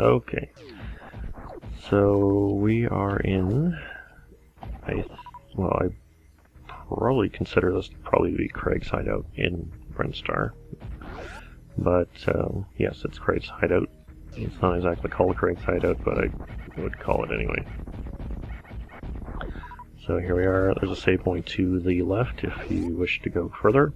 Okay. So we are in... I probably consider this to probably be Kraid's hideout in Brinstar. But, yes, it's Kraid's hideout. It's not exactly called Kraid's hideout, but I would call it anyway. So here we are. There's a save point to the left if you wish to go further.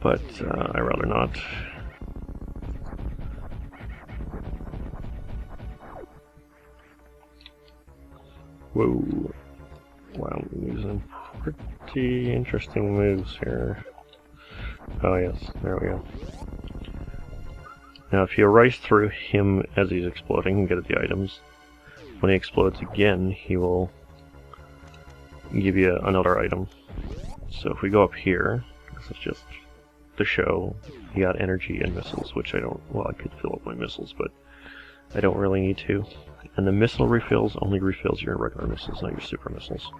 But I'd rather not. Whoa. Wow, I'm using pretty interesting moves here. Oh yes, there we go. Now if you race through him as he's exploding and get the items, when he explodes again, he will give you another item. So if we go up here, this is just to show, you got energy and missiles, which I don't, well, I could fill up my missiles, but I don't really need to. And the missile refills only refills your regular missiles, not your super missiles.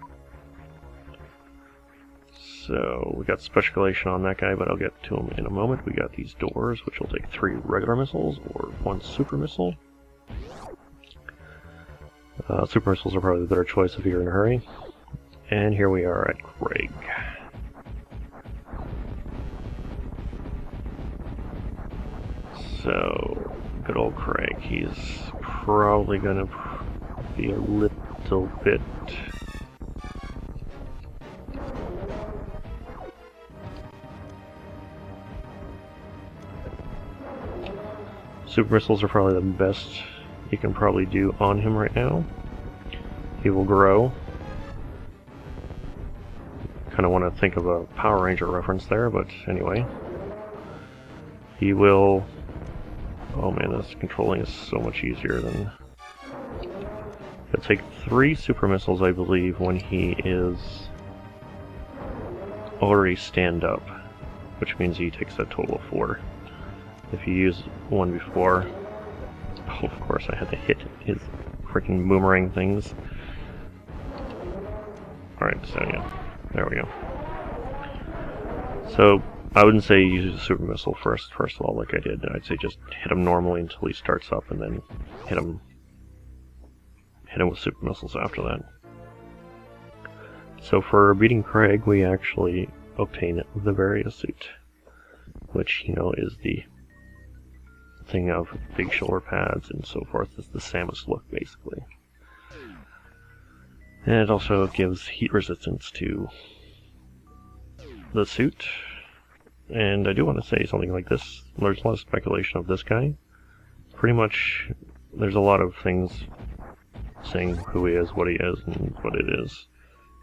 So we got speculation on that guy, but I'll get to him in a moment. We got these doors, which will take 3 regular missiles or 1 super missile. Super missiles are probably the better choice if you're in a hurry. And here we are at Kraid. So, good old Kraid. He's probably gonna be a little bit... Super missiles are probably the best you can probably do on him right now. He will grow. Kind of want to think of a Power Ranger reference there, but anyway. He will... Oh man, this controlling is so much easier than... He'll take 3 super missiles, I believe, when he is already stand up, which means he takes a total of 4. If you use one before... Oh, of course, I had to hit his freaking boomerang things. Alright, so yeah, there we go. So, I wouldn't say use a super missile first of all, like I did. I'd say just hit him normally until he starts up, and then hit him with super missiles after that. So for beating Kraid, we actually obtain the Various suit, which, you know, is the thing of big shoulder pads and so forth. It's the Samus look, basically. And it also gives heat resistance to the suit. And I do want to say something like this. There's a lot of speculation of this guy. Pretty much, there's a lot of things saying who he is, what he is, and what it is.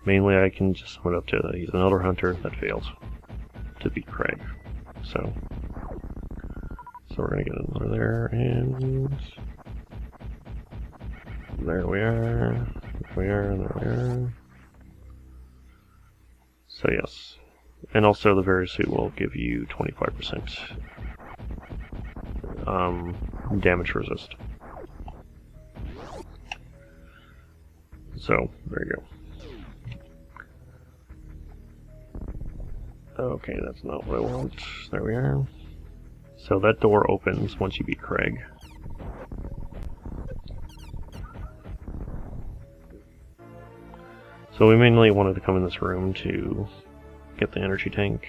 Mainly, I can just sum it up to that he's another hunter that failed to beat Kraid. So we're gonna get another there, and there we are. There we are, there we are. So yes. And also the Various suit will give you 25% damage resist. So, there you go. Okay, that's not what I want. There we are. So that door opens once you beat Kraid. So we mainly wanted to come in this room to get the energy tank.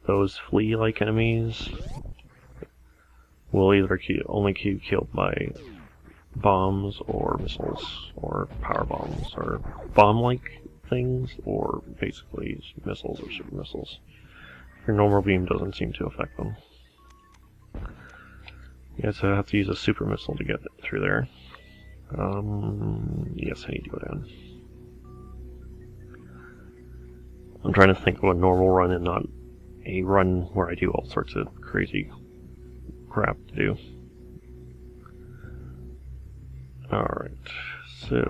Those flea-like enemies will either only be killed by bombs or missiles or power bombs or bomb-like things, or basically missiles or super missiles. Your normal beam doesn't seem to affect them. Yeah, so I have to use a super missile to get it through there. Yes, I need to go down. I'm trying to think of a normal run and not a run where I do all sorts of crazy crap to do. Alright, so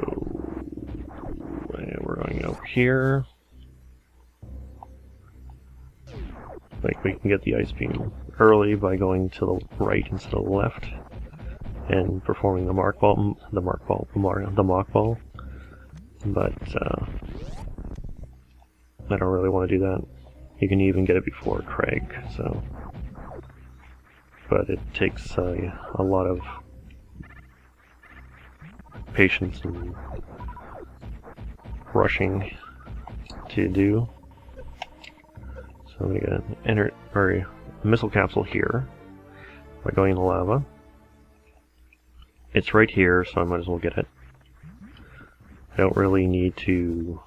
we're going over here. Like, we can get the ice beam early by going to the right instead of the left and performing the mock ball, but I don't really want to do that. You can even get it before Kraid, so but it takes a lot of patience and rushing to do. So I'm gonna enter a missile capsule here by going in the lava. It's right here, so I might as well get it. I don't really need to.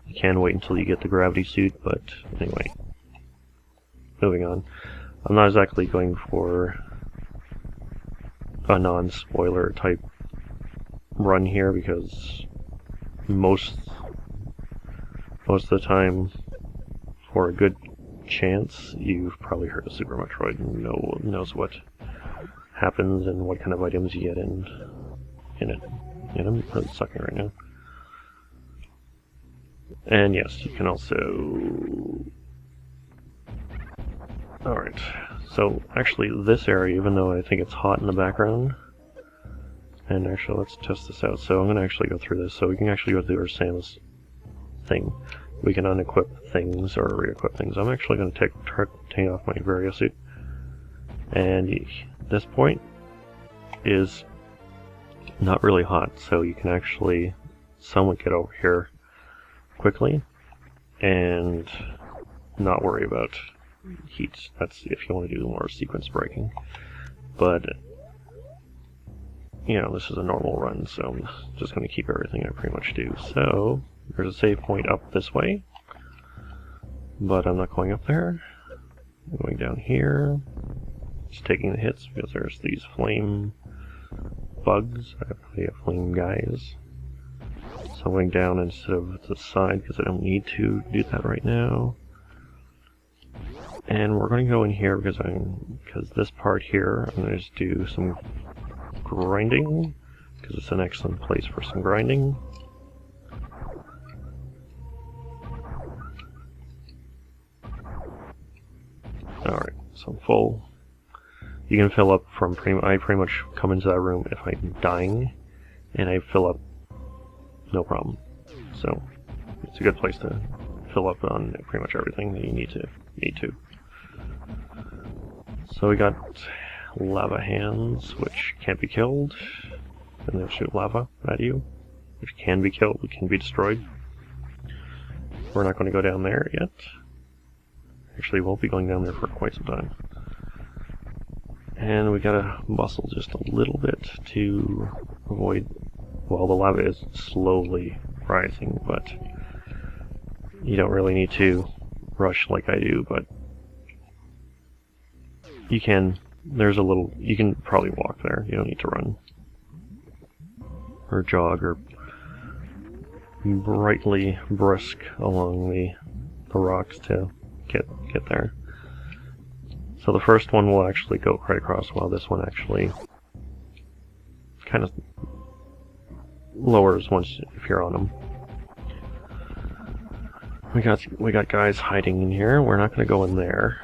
You can wait until you get the gravity suit, but anyway. Moving on. I'm not exactly going for a non-spoiler type run here because most of the time, for a good chance, you've probably heard of Super Metroid and knows what happens and what kind of items you get in it. And I'm really sucking right now. And yes, you can also... Alright, so actually this area, even though I think it's hot in the background, and actually let's test this out. So I'm going to actually go through this, so we can actually go through our Samus thing. We can unequip things or re-equip things. I'm actually going to take off my Vario suit. And this point is not really hot, so you can actually somewhat get over here quickly and not worry about heat. That's if you want to do more sequence breaking. But, you know, this is a normal run, so I'm just going to keep everything I pretty much do. So, there's a save point up this way, but I'm not going up there. I'm going down here, just taking the hits because there's these flame bugs, flame guys. So I'm going down instead of the side because I don't need to do that right now. And we're going to go in here because this part here, I'm going to just do some grinding because it's an excellent place for some grinding. Alright, so I'm full. You can fill up from I pretty much come into that room if I'm dying, and I fill up no problem. So it's a good place to fill up on pretty much everything that you need to. So we got lava hands, which can't be killed, and they'll shoot lava at you, which can be killed, can be destroyed. We're not going to go down there yet. Actually, won't be going down there for quite some time. And we gotta bustle just a little bit to avoid, well, the lava is slowly rising, but you don't really need to rush like I do, but you can, you can probably walk there, you don't need to run. Or jog, or brightly brisk along the rocks to get there. So the first one will actually go right across, while this one actually kind of lowers once if you're on them. We got guys hiding in here. We're not going to go in there,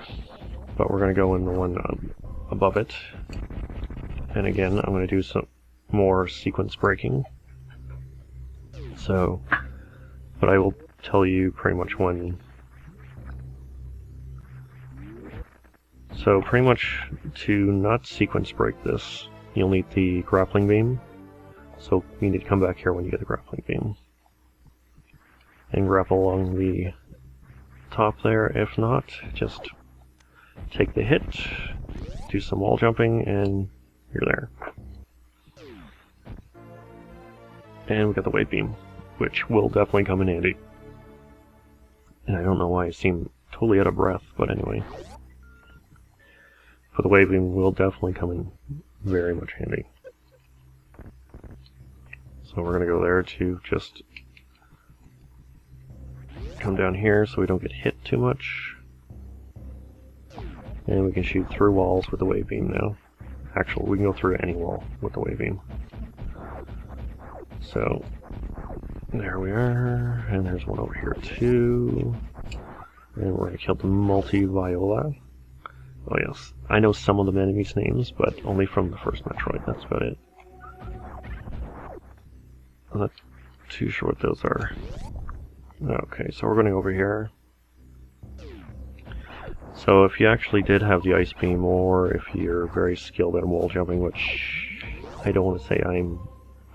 but we're going to go in the one above it. And again, I'm going to do some more sequence breaking. So, but I will tell you pretty much when. So pretty much to not sequence break this, you'll need the grappling beam. So you need to come back here when you get the grappling beam. And grapple along the top there. If not, just take the hit, do some wall jumping, and you're there. And we got the wave beam, which will definitely come in handy. And I don't know why I seem totally out of breath, but anyway. But the wave beam will definitely come in very much handy. So we're going to go there to just come down here so we don't get hit too much. And we can shoot through walls with the wave beam now. Actually, we can go through any wall with the wave beam. So, there we are, and there's one over here too. And we're going to kill the multi-Viola. Oh yes, I know some of the enemies' names, but only from the first Metroid, that's about it. I'm not too sure what those are. Okay, so we're going over here. So if you actually did have the ice beam, or if you're very skilled at wall jumping, which I don't want to say I'm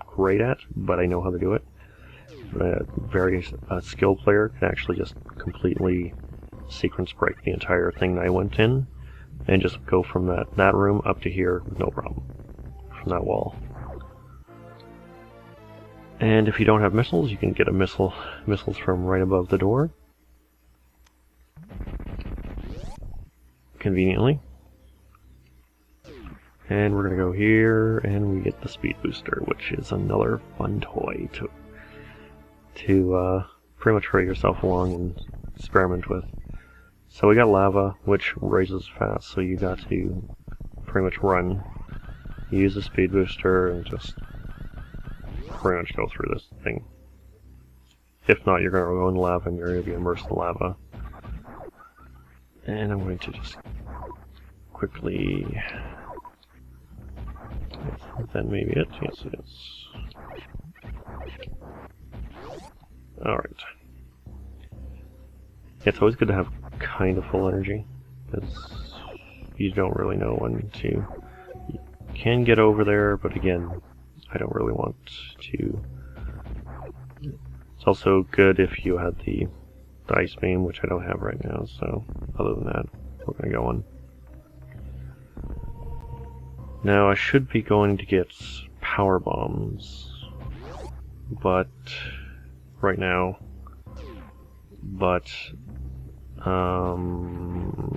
great at, but I know how to do it. A very skilled player can actually just completely sequence break the entire thing that I went in, and just go from that room up to here with no problem, from that wall. And if you don't have missiles, you can get missiles from right above the door, conveniently. And we're gonna go here, and we get the speed booster, which is another fun toy to pretty much hurry yourself along and experiment with. So we got lava, which raises fast, so you got to pretty much run, use the speed booster, and just pretty much go through this thing. If not, you're going to go in lava and you're going to be immersed in lava. And I'm going to just quickly... Is that maybe it? Yes, it is. Alright. It's always good to have kind of full energy, because you don't really know when to... You can get over there, but again, I don't really want to... It's also good if you had the ice beam, which I don't have right now, so other than that, we're going to go on. Now, I should be going to get power bombs, but... right now, but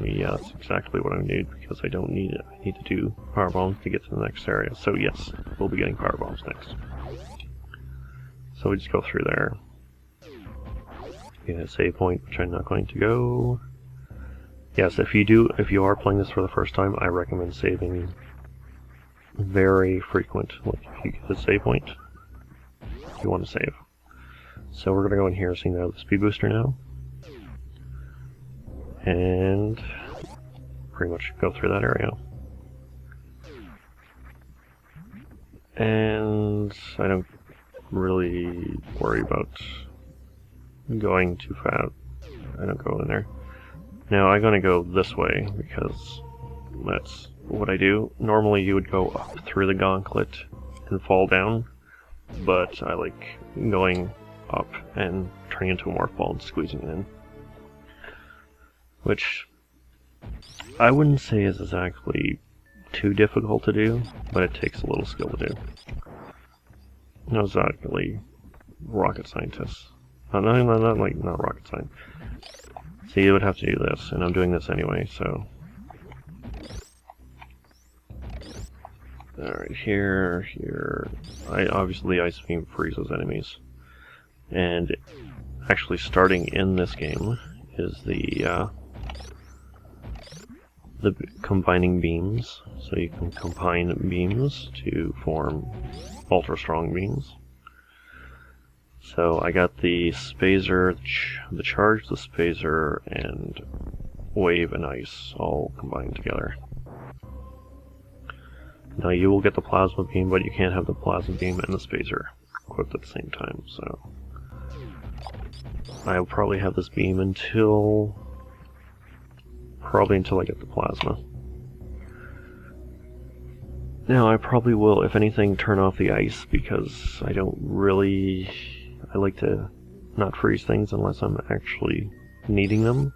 yeah, that's exactly what I need, because I don't need it. I need to do power bombs to get to the next area. So yes, we'll be getting power bombs next. So we just go through there. Get a save point, which I'm not going to go. Yes, if you are playing this for the first time, I recommend saving very frequent. Like if you get a save point, you want to save. So we're going to go in here, seeing the speed booster now, and pretty much go through that area. And I don't really worry about going too fast. I don't go in there. Now I'm going to go this way, because that's what I do. Normally you would go up through the gauntlet and fall down, but I like going up and turning into a morph ball and squeezing it in. Which I wouldn't say is exactly too difficult to do, but it takes a little skill to do. No, it's not really rocket scientists. Not rocket science. So you would have to do this, and I'm doing this anyway, so... Alright, here... Obviously the ice beam freezes enemies. And actually starting in this game is the combining beams. So you can combine beams to form ultra strong beams. So I got the Spazer, the Charge, the Spazer, and Wave and Ice all combined together. Now you will get the Plasma Beam, but you can't have the Plasma Beam and the Spazer equipped at the same time, so... I'll probably have this beam until I get the plasma. Now I probably will, if anything, turn off the ice, because I like to not freeze things unless I'm actually needing them.